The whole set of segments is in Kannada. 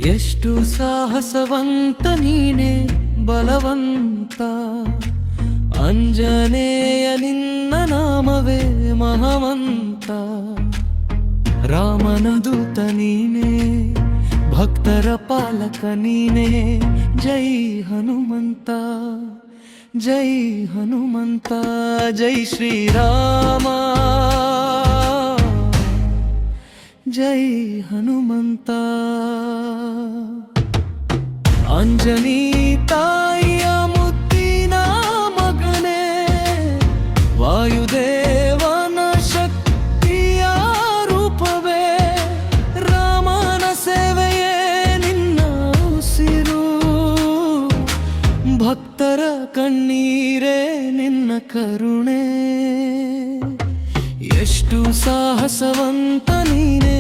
ಎಷ್ಟು ಸಾಹಸವಂತ ನೀನೆ ಬಲವಂತ ಅಂಜನೇಯ ನಿನ್ನ ನಾಮವೇ ಮಹಾವಂತ ರಾಮನ ದೂತ ನೀನೆ ಭಕ್ತರ ಪಾಲಕ ನೀನೆ ಜೈ ಹನುಮಂತ ಜೈ ಹನುಮಂತ ಜೈ ಶ್ರೀರಾಮ ಜೈ ಹನುಮಂತ ಅಂಜನಿ ತಾಯಿಯ ಮುದ್ದಿನ ಮಗನೇ ವಾಯುದೇವನ ಶಕ್ತಿಯ ರೂಪವೇ ರಾಮನ ಸೇವೆಯೇ ನಿನ್ನ ಉಸಿರು ಭಕ್ತರ ಕಣ್ಣೀರೇ ನಿನ್ನ ಕರುಣೆ ಎಷ್ಟು ಸಾಹಸವಂತ ನೀನೆ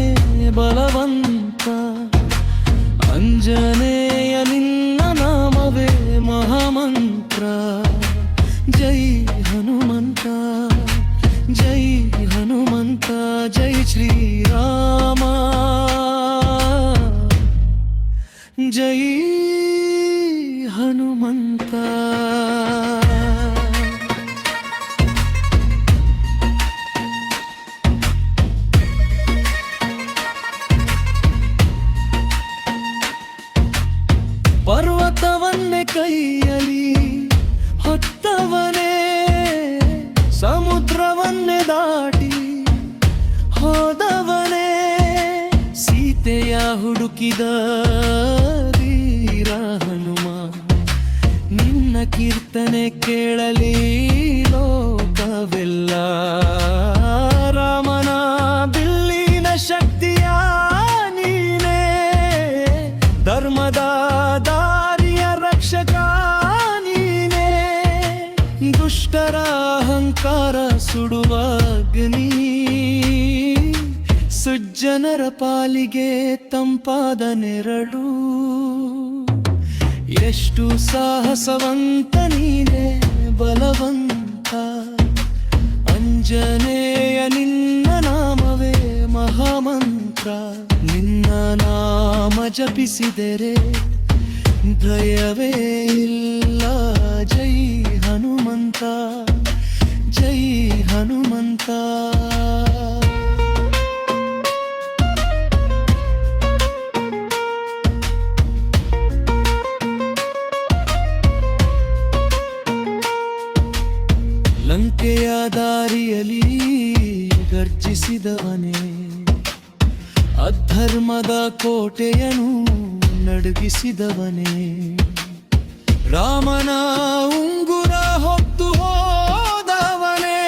ಬಲವಂತ ಅಂಜನೇಯ ನಿನ್ನ ನಾಮವೇ ಮಹಾಮಂತ್ರ ಜೈ ಹನುಮಂತ ಜೈ ಹನುಮಂತ ಜೈ ಶ್ರೀರಾಮ ಜೈ ಹನುಮಂತ ಪರ್ವತವನ್ನೇ ಕೈಯಲ್ಲಿ ಹೊತ್ತವನೇ ಸಮುದ್ರವನ್ನೇ ದಾಟಿ ಹೋದವನೇ ಸೀತೆಯ ಹುಡುಕಿದ ವೀರ ಹನುಮ ನಿನ್ನ ಕೀರ್ತನೆ ಕೇಳಲಿ ಲೋಕವೆಲ್ಲ ರಾಮನ ಬಿಲ್ಲಿನ ಶಕ್ತಿಯ ನೀನೇ ಧರ್ಮದ ದಾರಿಯ ರಕ್ಷಕ ನೀನೇ ದುಷ್ಟರ ಅಹಂಕಾರ ಸುಡುವ ಅಗ್ನಿ ಸುಜ್ಜನರ ಪಾಲಿಗೆ ತಂಪಾದ ನೆರಳು ಎಷ್ಟು ಸಾಹಸವಂತ ನೀನೆ ಬಲವಂತ ಅಂಜನೇಯ ನಿನ್ನ ನಾಮವೇ ಮಹಾಮಂತ್ರ ನಿನ್ನ ನಾಮ ಜಪಿಸಿದರೆ ಭಯವೇ ಇಲ್ಲ ಜೈ ಹನುಮಂತ ಜೈ ಹನುಮಂತ ಲಂಕೆಯ ದಾರಿಯಲ್ಲಿ ಗರ್ಜಿಸಿದವನೇ ಅಧರ್ಮದ ಕೋಟೆಯನ್ನು ನಡುಗಿಸಿದವನೇ ರಾಮನ ಉಂಗುರ ಹೊತ್ತು ಹೋದವನೇ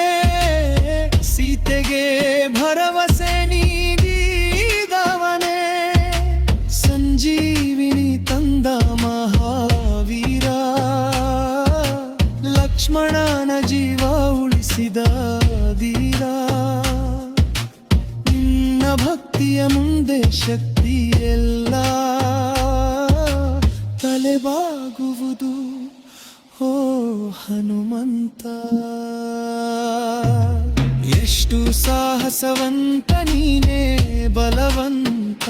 ಸೀತೆಗೆ ಭರವಸೆ ನೀಡಿದವನೇ ಸಂಜೀವಿನಿ ತಂದ ಮಹಾವೀರ ಲಕ್ಷ್ಮಣನ ಜೀವ ಉಳಿಸಿದ ಧೀರ ನಿನ್ನ ಭಕ್ತಿಯ ಮುಂದೆ ಶಕ್ತಿ ಎಲ್ಲ ತಲೆಬಾಗುವುದು ಓ ಹನುಮಂತ ಎಷ್ಟು ಸಾಹಸವಂತ ನೀನೇ ಬಲವಂತ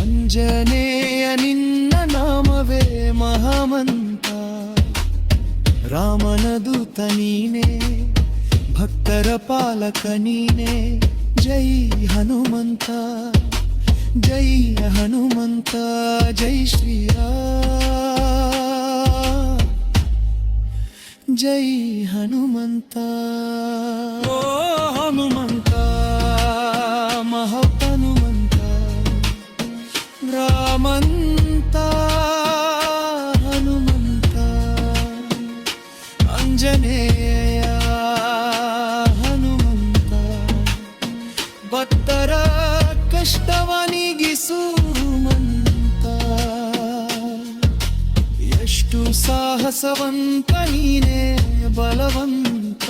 ಅಂಜನೇಯ ನಿನ್ನ ನಾಮವೇ ಮಹಾಮಂತ ರಾಮನ ದೂತ ನೀನೇ ಭಕ್ತರ ಪಾಲಕ ನೀನೇ ಜೈ ಹನುಮಂತ ಜೈ ಹನುಮಂತ ಜೈ ಶ್ರೀರಾಮ ಜೈ ಹನುಮಂತ ಓ ಹನುಮಂತ ಮಹಾಹನುಮಂತ ರಾಮಂತ ಹನುಮಂತ ಅಂಜನೇಯ ಹನುಮಂತ ಭಕ್ತರ ಕಷ್ಟವನಿಗಿಸುವಂತ ಎಷ್ಟು ಸಾಹಸವಂತ ನೀನೇ ಬಲವಂತ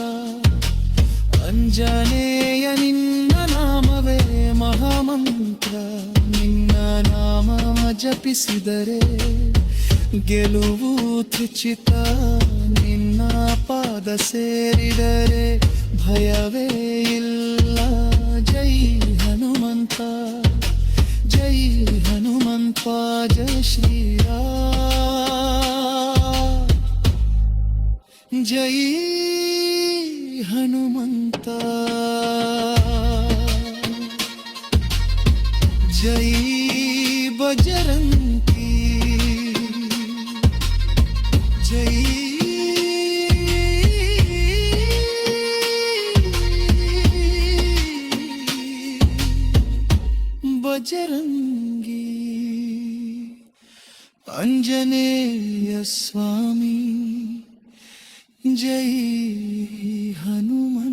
ಅಂಜನೇಯ ನಿನ್ನ ನಾಮವೇ ಮಹಾಮಂತ್ರ ನಿನ್ನ ನಾಮ ಜಪಿಸಿದರೆ ಗೆಲುವು ಖಚಿತ ನಿನ್ನ ಪಾದ ಸೇರಿದರೆ ಭಯವೇ ಇಲ್ಲ ಜೈ ಹನುಮಂತ ಜೈ ಹನುಮಂತ ಜೈ ಶ್ರೀರಾಮ್ ಜೈ ಹನುಮಂತ ಜೈ ಬಜರಂಗಿ ಜೈ ಬಜರಂಗಿ ಆಂಜನೇಯ ಸ್ವಾಮಿ ಜೈ ಹನುಮಂತ